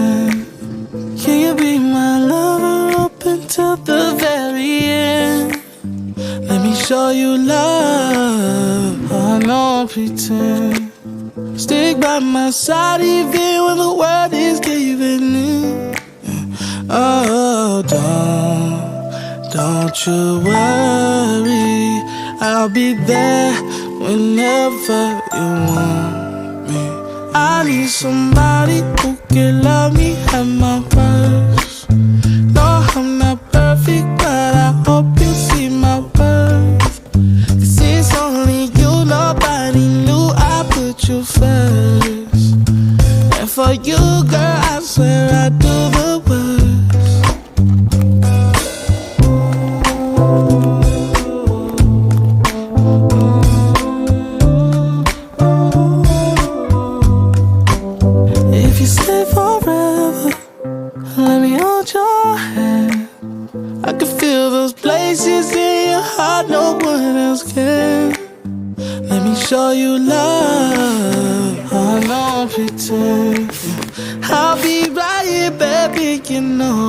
pretend? Can you be my lover up until the very end? Let me show you love, I don't pretend. Stick by my side even when the world is giving in. Oh, don't you worry, I'll be there whenever you want me. I need somebody who can love me at my worst. No, I'm not perfect, but I hope you see my worth. 'Cause it's only you, nobody knew I put you first. And for you, girl, I swear I do the worst. If you stay forever, let me hold your hand. I can feel those places in your heart no one else can. Let me show you love, I don't pretend. I'll be right here, baby, you know.